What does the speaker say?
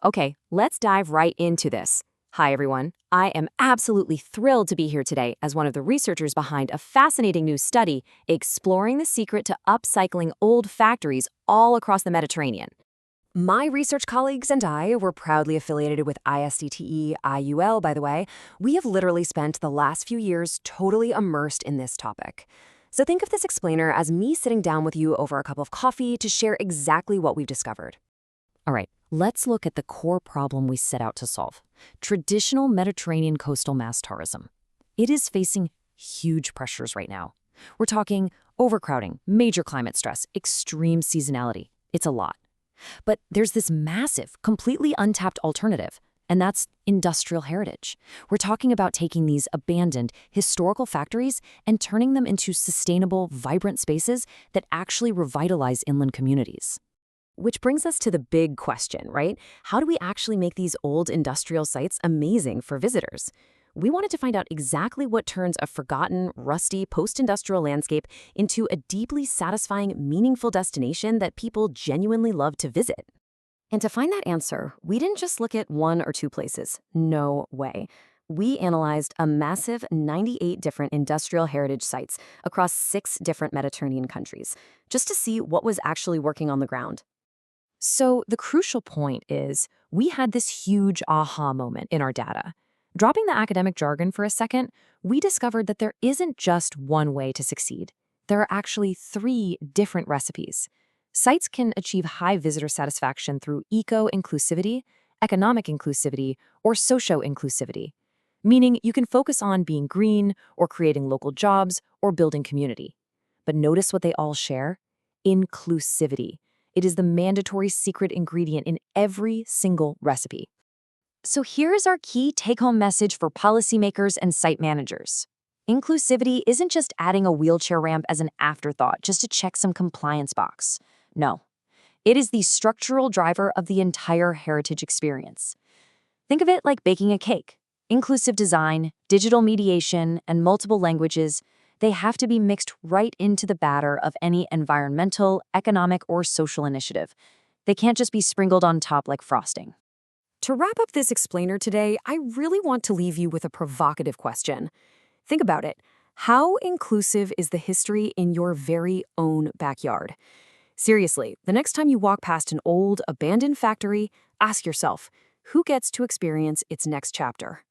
Okay, let's dive right into this. Hi, everyone. I am absolutely thrilled to be here today as one of the researchers behind a fascinating new study exploring the secret to upcycling old factories all across the Mediterranean. My research colleagues and I were proudly affiliated with ISDTE IUL, by the way. We have literally spent the last few years totally immersed in this topic. So think of this explainer as me sitting down with you over a cup of coffee to share exactly what we've discovered. All right, let's look at the core problem we set out to solve. Traditional Mediterranean coastal mass tourism. It is facing huge pressures right now. We're talking overcrowding, major climate stress, extreme seasonality. It's a lot. But there's this massive, completely untapped alternative, and that's industrial heritage. We're talking about taking these abandoned, historical factories and turning them into sustainable, vibrant spaces that actually revitalize inland communities. Which brings us to the big question, right? How do we actually make these old industrial sites amazing for visitors? We wanted to find out exactly what turns a forgotten, rusty, post-industrial landscape into a deeply satisfying, meaningful destination that people genuinely love to visit. And to find that answer, we didn't just look at one or two places. No way. We analyzed a massive 98 different industrial heritage sites across 6 different Mediterranean countries, just to see what was actually working on the ground. So the crucial point is we had this huge aha moment in our data. Dropping the academic jargon for a second, we discovered that there isn't just one way to succeed. There are actually 3 different recipes. Sites can achieve high visitor satisfaction through eco-inclusivity, economic inclusivity, or socio-inclusivity, meaning you can focus on being green or creating local jobs or building community. But notice what they all share? Inclusivity. It is the mandatory secret ingredient in every single recipe. So here's our key take-home message for policymakers and site managers. Inclusivity isn't just adding a wheelchair ramp as an afterthought just to check some compliance box. No, it is the structural driver of the entire heritage experience. Think of it like baking a cake. Inclusive design, digital mediation, and multiple languages, they have to be mixed right into the batter of any environmental, economic, or social initiative. They can't just be sprinkled on top like frosting. To wrap up this explainer today, I really want to leave you with a provocative question. Think about it. How inclusive is the history in your very own backyard? Seriously, the next time you walk past an old, abandoned factory, ask yourself, who gets to experience its next chapter?